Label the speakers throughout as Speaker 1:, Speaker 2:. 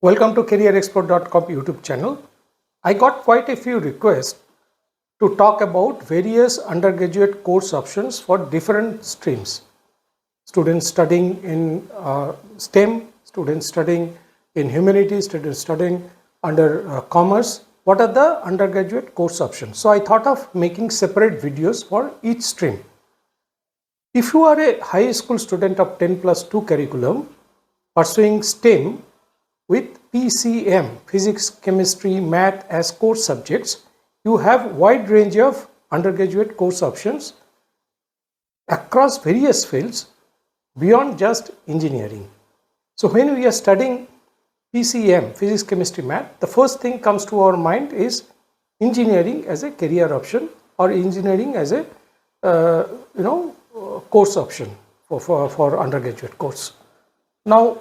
Speaker 1: Welcome to CareerXplore.com YouTube channel. I got quite a few requests to talk about various undergraduate course options for different streams. Students studying in STEM, students studying in humanities, students studying under commerce. What are the undergraduate course options? So I thought of making separate videos for each stream. If you are a high school student of 10+2 curriculum pursuing STEM with PCM, physics, chemistry, math as core subjects, you have wide range of undergraduate course options across various fields beyond just engineering. So when we are studying PCM, physics, chemistry, math, the first thing comes to our mind is engineering as a career option or engineering as a course option for undergraduate course. Now,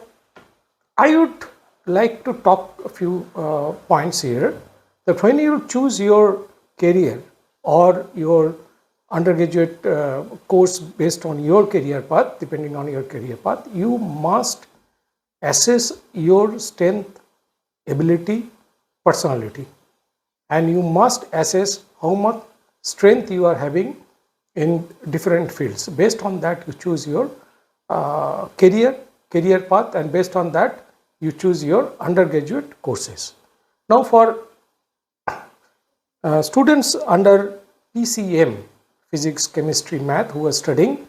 Speaker 1: I would like to talk a few points here, that when you choose your career or your undergraduate course based on your career path, depending on your career path, you must assess your strength, ability, personality, and you must assess how much strength you are having in different fields. Based on that, you choose your career path, and based on that, you choose your undergraduate courses. Now for students under PCM, physics, chemistry, math, who are studying,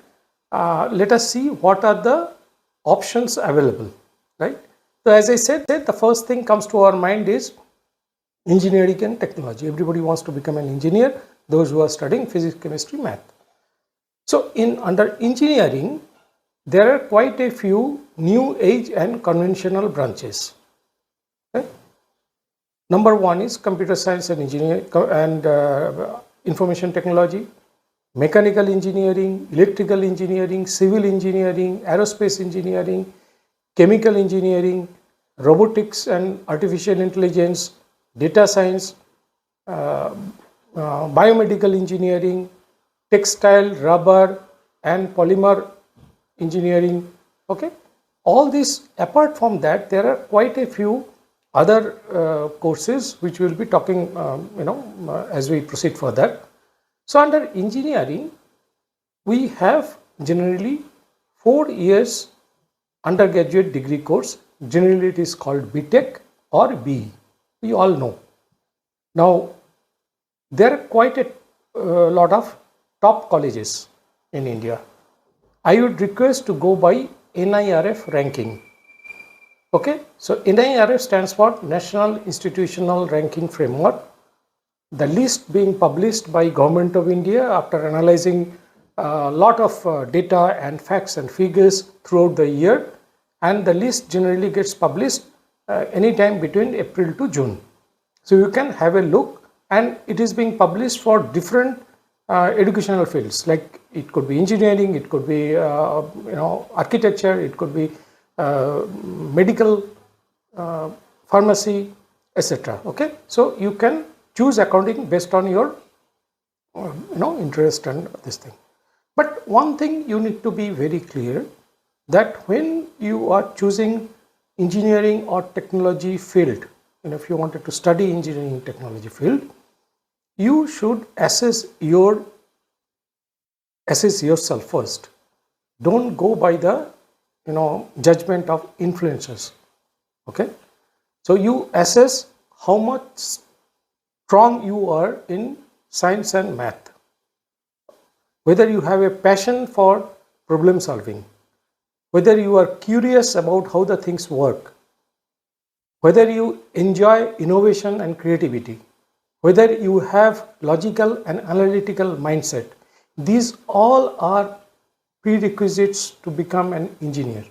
Speaker 1: let us see what are the options available, right? So as I said, the first thing comes to our mind is engineering and technology. Everybody wants to become an engineer, those who are studying physics, chemistry, math. So under engineering, there are quite a few new age and conventional branches. Okay? Number one is computer science and engineering and information technology, mechanical engineering, electrical engineering, civil engineering, aerospace engineering, chemical engineering, robotics and artificial intelligence, data science, biomedical engineering, textile, rubber and polymer engineering. Okay, all this, apart from that, there are quite a few other courses which we will be talking as we proceed further. So under engineering, we have generally 4 years undergraduate degree course. Generally it is called BTech or BE. We all know. Now there are quite a lot of top colleges in India. I would request to go by NIRF ranking. Okay, so NIRF stands for National Institutional Ranking Framework. The list being published by Government of India after analyzing a lot of data and facts and figures throughout the year, and the list generally gets published anytime between April to June. So you can have a look, and it is being published for different educational fields, like it could be engineering, it could be architecture, it could be medical, pharmacy, etc. Okay, so you can choose according based on your interest and this thing. But one thing you need to be very clear, that when you are choosing engineering or technology field, if you wanted to study engineering technology field, you should assess yourself first. Don't go by the judgment of influencers. Okay, so you assess how much strong you are in science and math, whether you have a passion for problem solving, whether you are curious about how the things work, whether you enjoy innovation and creativity, whether you have logical and analytical mindset. These all are prerequisites to become an engineer.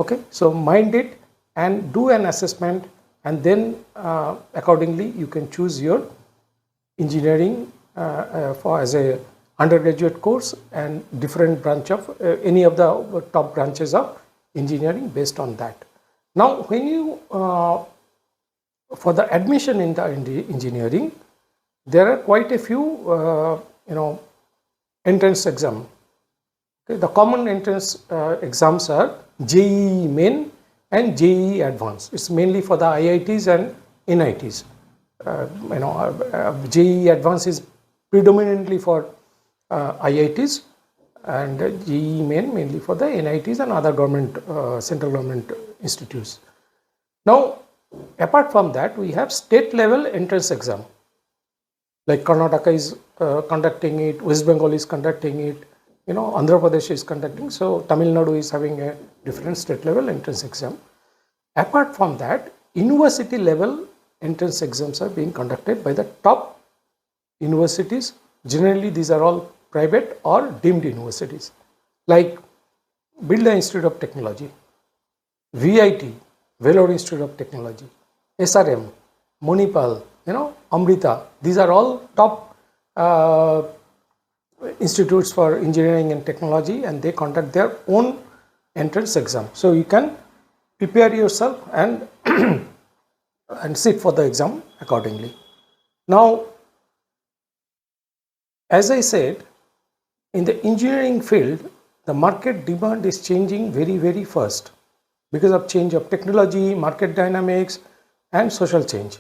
Speaker 1: Okay, so mind it and do an assessment, and then accordingly you can choose your engineering as a undergraduate course and different branch of any of the top branches of engineering based on that. Now when you for the admission in the engineering, there are quite a few entrance exam. Okay, the common entrance exams are JEE Main and JEE Advanced. It's mainly for the IITs and NITs. JEE Advanced is predominantly for IITs, and JEE Main mainly for the NITs and other government, central government institutes. Now, apart from that, we have state level entrance exam. Like Karnataka is conducting it, West Bengal is conducting it, Andhra Pradesh is conducting. So Tamil Nadu is having a different state level entrance exam. Apart from that, university level entrance exams are being conducted by the top universities. Generally, these are all private or deemed universities, like Birla Institute of Technology, VIT, Vellore Institute of Technology, SRM, Manipal, Amrita. These are all top institutes for engineering and technology, and they conduct their own entrance exam. So you can prepare yourself and and sit for the exam accordingly. Now, as I said, in the engineering field, the market demand is changing very, very fast because of change of technology, market dynamics, and social change.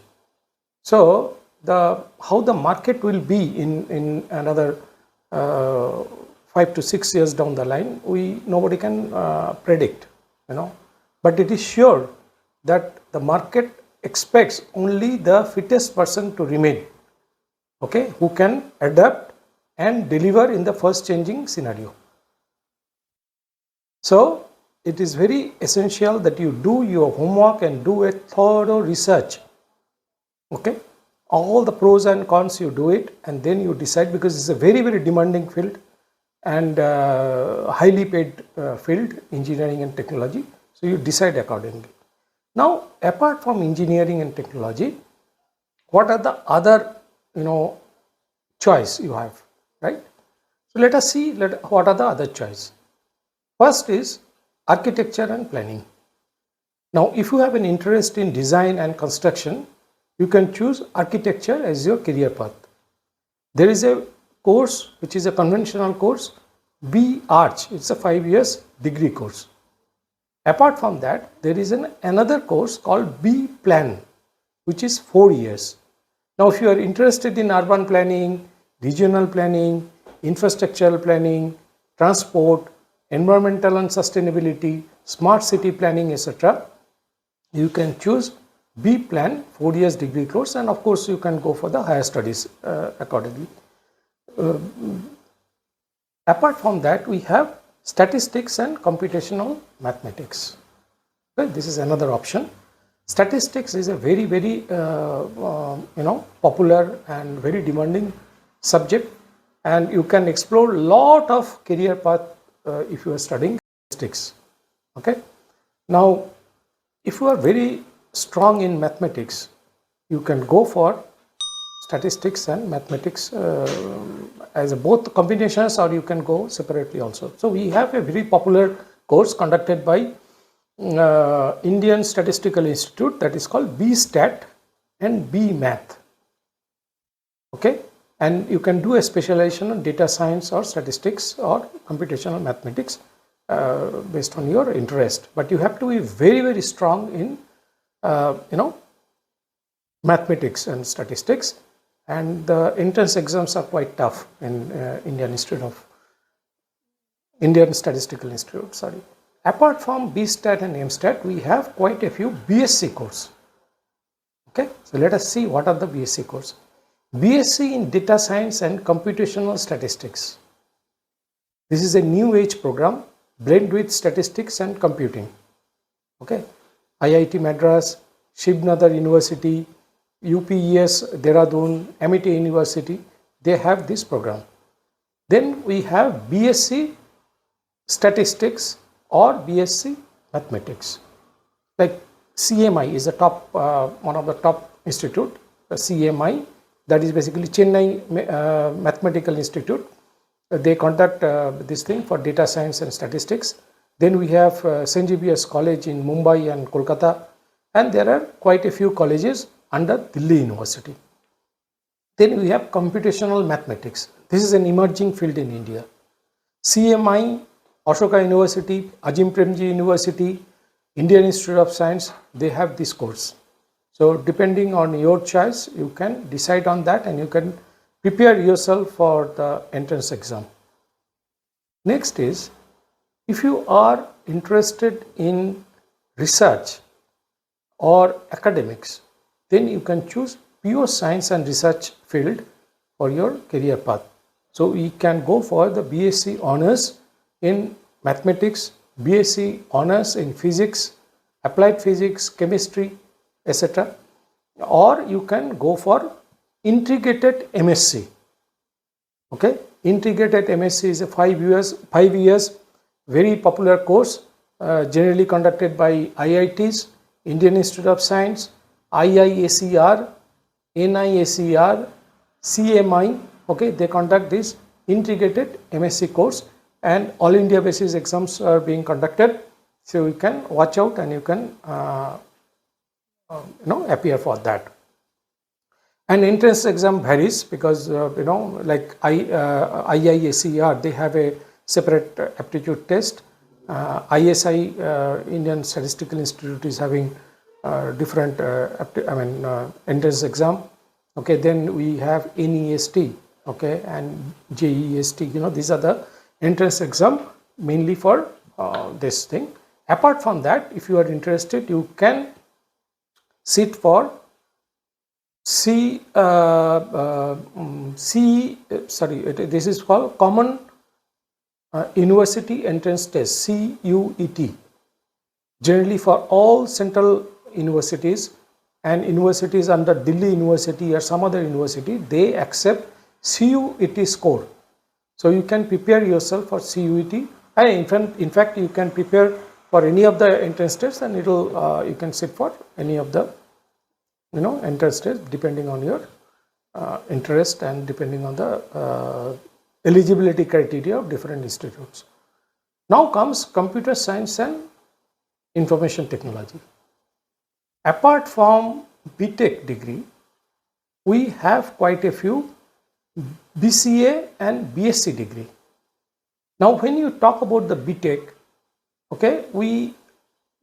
Speaker 1: So how the market will be in another 5 to 6 years down the line, nobody can predict, But it is sure that the market expects only the fittest person to remain, who can adapt and deliver in the first changing scenario. So it is very essential that you do your homework and do a thorough research. All the pros and cons, you do it, and then you decide, because it's a very, very demanding field and highly paid field, engineering and technology. So you decide accordingly. Now, apart from engineering and technology, what are the other, choice you have, right? So let us see what are the other choice. First is architecture and planning. Now, if you have an interest in design and construction, you can choose architecture as your career path. There is a course which is a conventional course, B-Arch. It's a 5 years degree course. Apart from that, there is another course called B-Plan, which is 4 years. Now, if you are interested in urban planning, regional planning, infrastructural planning, transport, environmental and sustainability, smart city planning, etc., you can choose B-Plan 4 years degree course, and of course you can go for the higher studies accordingly. Apart from that, we have statistics and computational mathematics. This is another option. Statistics is a very, very popular and very demanding subject, and you can explore a lot of career path if you are studying statistics. Now, if you are very strong in mathematics, you can go for statistics and mathematics as both combinations, or you can go separately also. So we have a very popular course conducted by Indian Statistical Institute, that is called B-Stat and B-Math. And you can do a specialization on data science or statistics or computational mathematics based on your interest. But you have to be very, very strong in mathematics and statistics, and the entrance exams are quite tough in Indian Statistical Institute. Apart from B-Stat and M-Stat, we have quite a few BSc courses. So let us see what are the BSc courses. BSc in Data Science and Computational Statistics. This is a new age program, blend with statistics and computing. IIT Madras, Shiv Nadar University, UPES, Dehradun, Amity University, they have this program. Then we have BSc Statistics or BSc Mathematics. Like CMI is the top, one of the top institute, CMI, that is basically Chennai Mathematical Institute. They conduct this thing for data science and statistics. Then we have St. Xavier's College in Mumbai and Kolkata, and there are quite a few colleges under Delhi University. Then we have computational mathematics. This is an emerging field in India. CMI, Ashoka University, Ajim Premji University, Indian Institute of Science, they have this course. So depending on your choice, you can decide on that and you can prepare yourself for the entrance exam. Next is, if you are interested in research or academics, then you can choose pure science and research field for your career path. So you can go for the BSc honors in mathematics, BSc honors in physics, applied physics, chemistry, etc. Or you can go for integrated MSc. Okay, integrated MSc is a 5 years very popular course, generally conducted by IITs, Indian Institute of Science, IISER, NISER, CMI. Okay, they conduct this integrated MSc course, and all India basis exams are being conducted. So you can watch out and you can appear for that. And entrance exam varies because like IISER, they have a separate aptitude test. ISI, Indian Statistical Institute, is having different entrance exam. Okay, then we have NEST, okay, and JEST. These are the entrance exam mainly for this thing. Apart from that, if you are interested, you can sit for this is called Common University Entrance Test, CUET. Generally for all central universities and universities under Delhi University or some other university, they accept CUET score. So you can prepare yourself for CUET, and in fact you can prepare for any of the entrance tests, and you can sit for any of the entrance tests depending on your interest and depending on the eligibility criteria of different institutes. Now comes computer science and information technology. Apart from BTech degree, we have quite a few BCA and BSc degree. Now when you talk about the BTech, okay,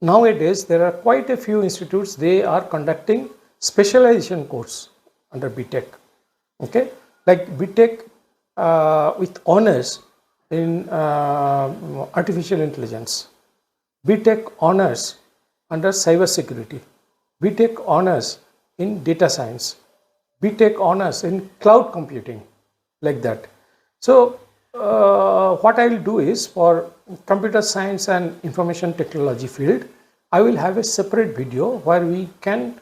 Speaker 1: nowadays there are quite a few institutes, they are conducting specialization course under BTech. Okay, like BTech with honors in artificial intelligence, BTech honors under cyber security, BTech honors in data science, BTech honors in cloud computing, like that. So what I will do is, for computer science and information technology field, I will have a separate video where we can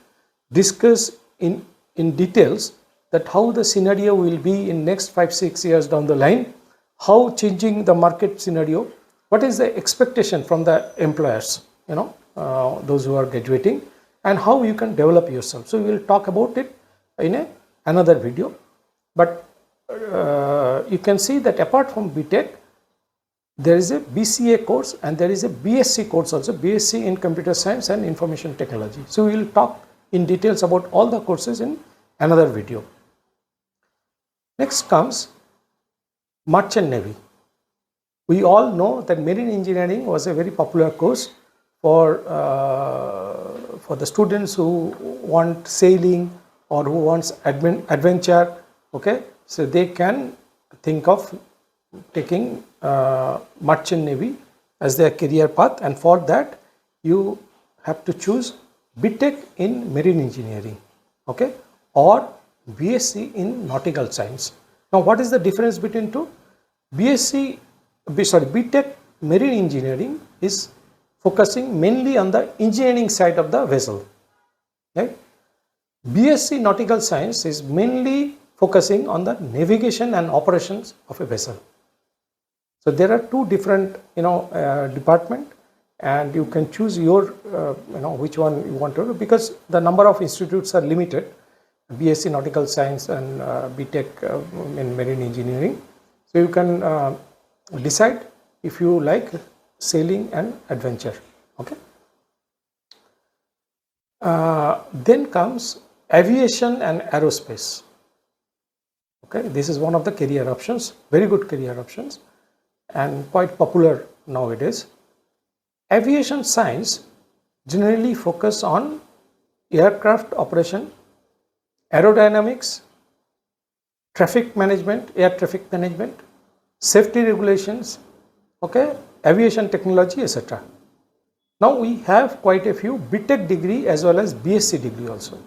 Speaker 1: discuss in details that how the scenario will be in next 5-6 years down the line, how changing the market scenario, what is the expectation from the employers, those who are graduating, and how you can develop yourself. So we will talk about it in another video. But you can see that apart from BTech, there is a BCA course and there is a BSc course also, BSc in computer science and information technology. So we will talk in details about all the courses in another video. Next comes Merchant Navy. We all know that marine engineering was a very popular course for the students who want sailing or who wants adventure. Okay, so they can think of taking Merchant Navy as their career path, and for that you have to choose BTech in marine engineering, okay, or BSc in nautical science. Now what is the difference between two? BTech marine engineering is focusing mainly on the engineering side of the vessel, right? BSc nautical science is mainly focusing on the navigation and operations of a vessel. So there are two different department, and you can choose your which one you want to do, because the number of institutes are limited, BSc nautical science and BTech in marine engineering. So you can decide if you like sailing and adventure. Okay. Then comes aviation and aerospace. Okay, this is one of the career options, very good career options and quite popular nowadays. Aviation science generally focus on aircraft operation, aerodynamics, traffic management, air traffic management, safety regulations, okay, aviation technology, etc. Now we have quite a few BTech degree as well as BSc degree also.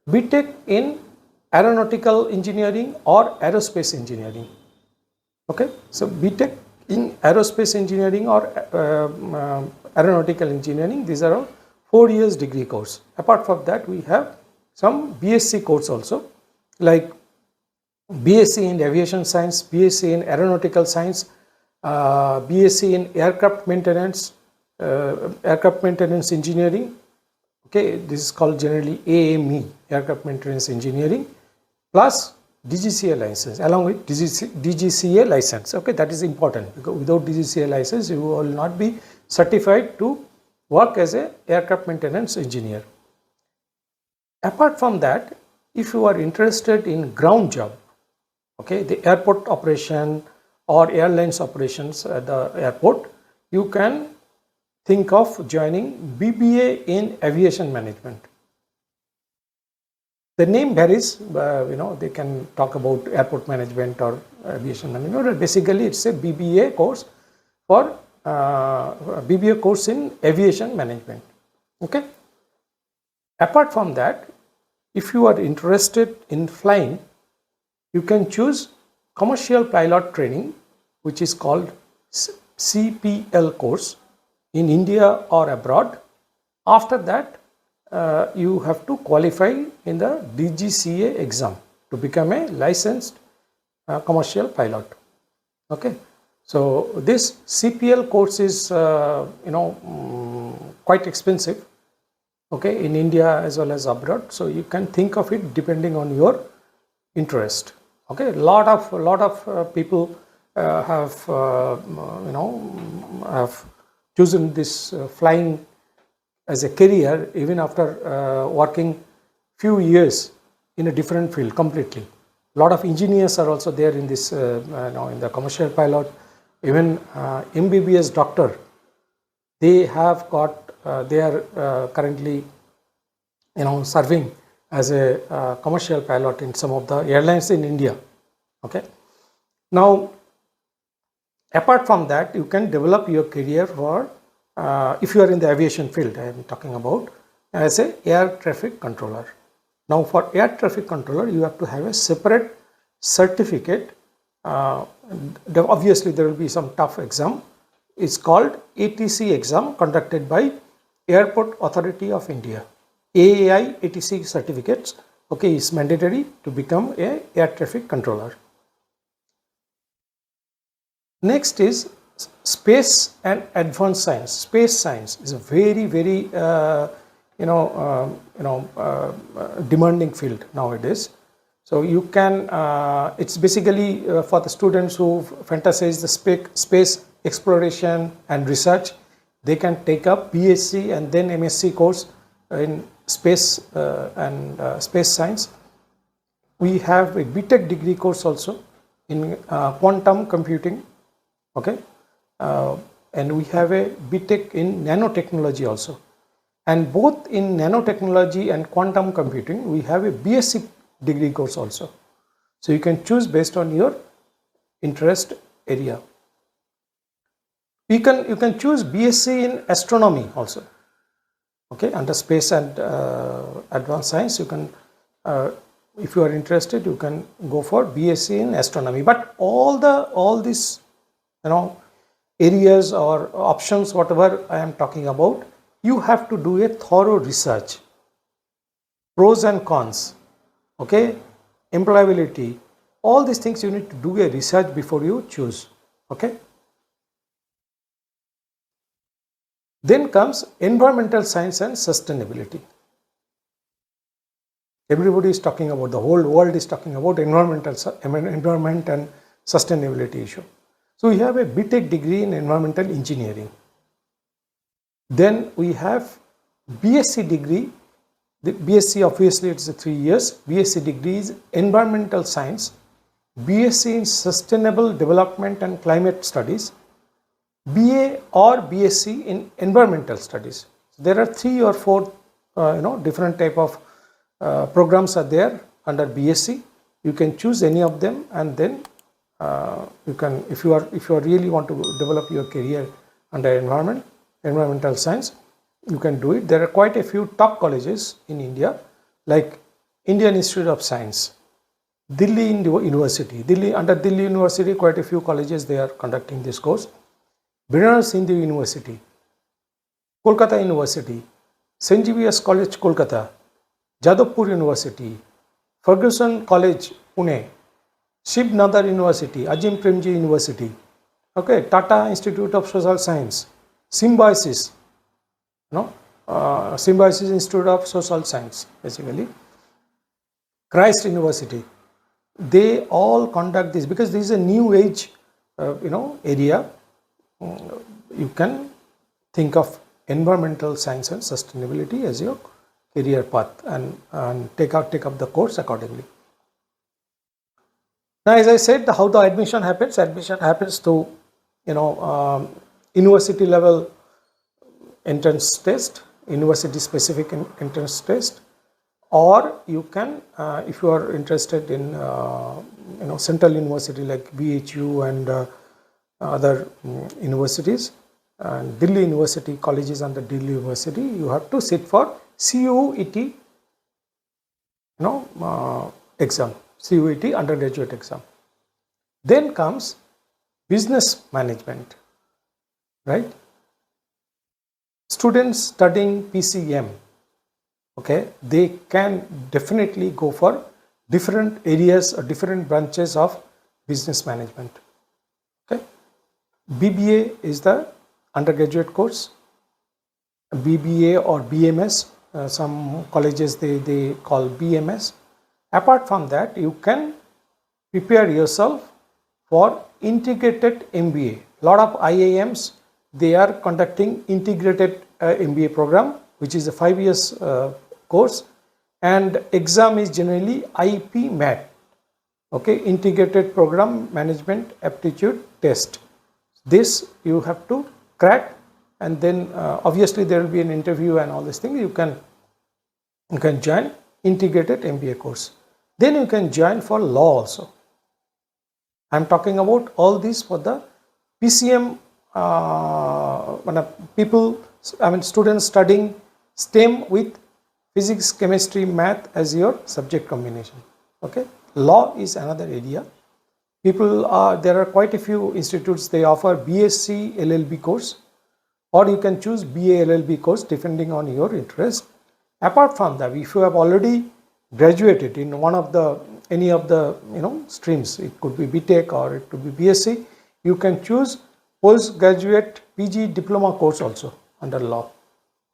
Speaker 1: BTech in aeronautical engineering or aerospace engineering. Okay, so BTech in aerospace engineering or aeronautical engineering, these are all 4 years degree course. Apart from that, we have some BSc course also, like BSc in aviation science, BSc in aeronautical science, BSc in aircraft maintenance engineering. Okay, this is called generally AME, aircraft maintenance engineering, plus DGCA license, along with DGCA license. Okay, that is important, because without DGCA license you will not be certified to work as a aircraft maintenance engineer. Apart from that, if you are interested in ground job, okay, the airport operation or airlines operations at the airport, you can think of joining BBA in aviation management. The name varies, they can talk about airport management or aviation management. Basically, it's a BBA course for BBA course in aviation management. Okay. Apart from that, if you are interested in flying, you can choose commercial pilot training, which is called CPL course in India or abroad. After that, you have to qualify in the DGCA exam to become a licensed commercial pilot. Okay, so this CPL course is quite expensive. Okay, in India as well as abroad. So you can think of it depending on your interest. Okay, a lot of people have chosen this flying as a career even after working few years in a different field completely. A lot of engineers are also there in this, in the commercial pilot. Even MBBS doctor, they have got, they are currently, serving as a commercial pilot in some of the airlines in India. Okay. Now, apart from that, you can develop your career for, if you are in the aviation field, I am talking about, as a air traffic controller. Now, for air traffic controller, you have to have a separate certificate. Obviously, there will be some tough exam. It's called ATC exam conducted by Airport Authority of India. AAI ATC certificates, okay, is mandatory to become a air traffic controller. Next is space and advanced science. Space science is a very, very demanding field nowadays. So you can, it's basically for the students who fantasize the space exploration and research, they can take up BSc and then MSc course in space and space science. We have a BTech degree course also in quantum computing. Okay, and we have a BTech in nanotechnology also, and both in nanotechnology and quantum computing we have a BSc degree course also. So you can choose based on your interest area. You can choose BSc in astronomy also. Okay, under space and advanced science, you can, if you are interested, you can go for BSc in astronomy. But all these areas or options, whatever I am talking about, you have to do a thorough research, pros and cons, okay, employability, all these things you need to do a research before you choose. Okay. Then comes environmental science and sustainability. Everybody is talking about, the whole world is talking about environment and sustainability issue. So we have a BTech degree in environmental engineering. Then we have BSc degree. The BSc, obviously it's 3 years. BSc degree is environmental science, BSc in sustainable development and climate studies, BA or BSc in environmental studies. So there are 3 or 4 different type of programs are there under BSc. You can choose any of them, and then you can, if you really want to develop your career under environmental science, you can do it. There are quite a few top colleges in India, like Indian Institute of Science, Delhi University. Under Delhi University, quite a few colleges they are conducting this course. Banaras Hindu University, Kolkata University, St. Xavier's College, Kolkata, Jadavpur University, Ferguson College, Pune, Shiv Nadar University, Ajim Premji University, okay, Tata Institute of Social Science, Symbiosis, Symbiosis Institute of Social Science, basically, Christ University. They all conduct this because this is a new age, area. You can think of environmental science and sustainability as your career path, and take up the course accordingly. Now, as I said, how the admission happens? Admission happens through, university level entrance test, university specific entrance test, or you can, if you are interested in, central university like BHU and other universities, and Delhi University, colleges under Delhi University, you have to sit for CUET, exam, CUET undergraduate exam. Then comes business management, right? Students studying PCM, okay, they can definitely go for different areas or different branches of business management. Okay, BBA is the undergraduate course, BBA or BMS, some colleges they call BMS. Apart from that, you can prepare yourself for integrated MBA. Lot of IIMs, they are conducting integrated MBA program, which is a 5 years course, and exam is generally IP MAT, okay, integrated program management aptitude test. This you have to crack, and then obviously there will be an interview and all these things. You can join integrated MBA course. Then you can join for law also. I am talking about all these for the PCM students studying STEM with physics, chemistry, math as your subject combination. Okay, law is another area. There are quite a few institutes, they offer BSc LLB course, or you can choose BA LLB course depending on your interest. Apart from that, if you have already graduated in any of the streams, it could be BTech or it could be BSc, you can choose postgraduate PG diploma course also under law.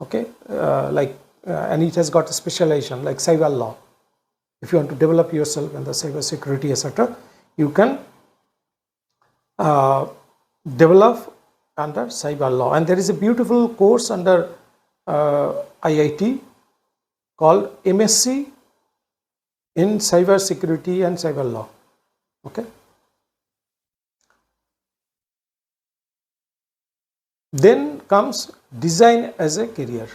Speaker 1: Okay, and it has got a specialization like cyber law. If you want to develop yourself in the cyber security, etc., you can develop under cyber law. And there is a beautiful course under IIT called MSc in cyber security and cyber law. Okay, then comes design as a career.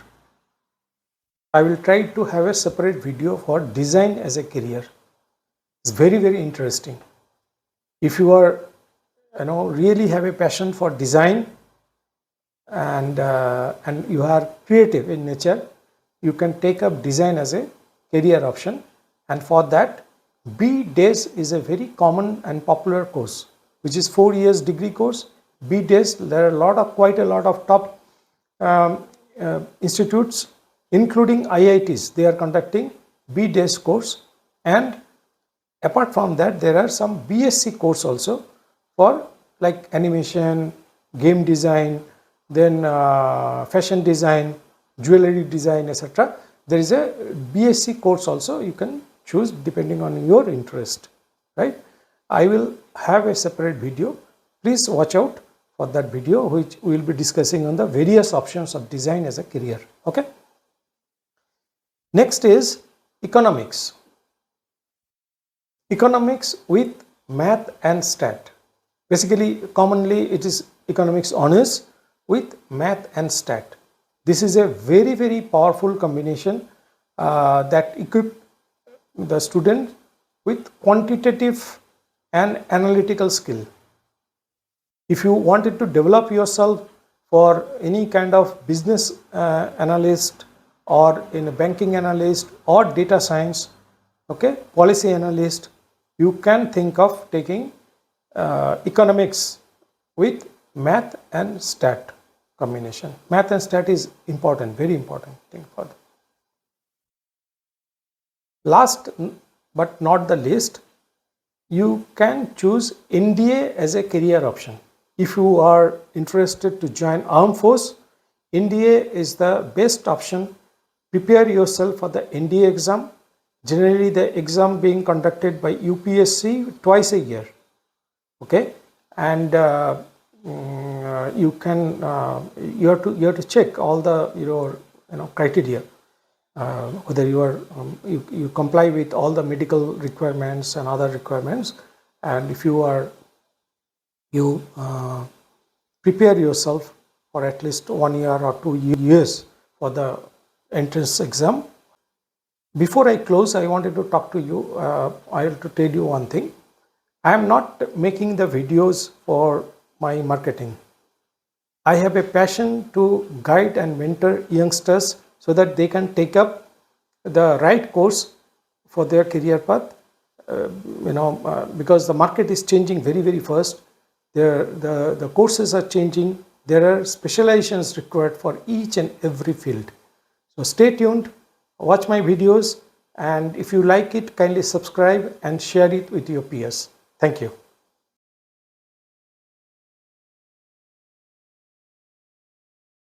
Speaker 1: I will try to have a separate video for design as a career. It's very, very interesting. If you are really have a passion for design and you are creative in nature, you can take up design as a career option. And for that, B.Des is a very common and popular course, which is 4 years degree course. B.Des, there are quite a lot of top institutes, including IITs. They are conducting B.Des course, and apart from that, there are some BSc course also for like animation, game design, then fashion design, jewelry design, etc. There is a BSc course also you can choose depending on your interest, right? I will have a separate video. Please watch out for that video, which we will be discussing on the various options of design as a career. Okay. Next is economics. Economics with math and stat. Basically, commonly it is economics honors with math and stat. This is a very, very powerful combination that equip the student with quantitative and analytical skill. If you wanted to develop yourself for any kind of business analyst or in a banking analyst or data science, okay, policy analyst, you can think of taking economics with math and stat combination. Math and stat is important, very important thing for them. Last but not the least, you can choose NDA as a career option. If you are interested to join armed force, NDA is the best option. Prepare yourself for the NDA exam. Generally, the exam being conducted by UPSC twice a year. Okay, and you can you have to check all the your criteria, whether you are you comply with all the medical requirements and other requirements, and if you are prepare yourself for at least 1 year or 2 years for the entrance exam. Before I close, I wanted to talk to you. I have to tell you one thing. I am not making the videos for my marketing. I have a passion to guide and mentor youngsters so that they can take up the right course for their career path. Because the market is changing very, very fast. The courses are changing. There are specializations required for each and every field. So stay tuned, watch my videos, and if you like it, kindly subscribe and share it with your peers. Thank you.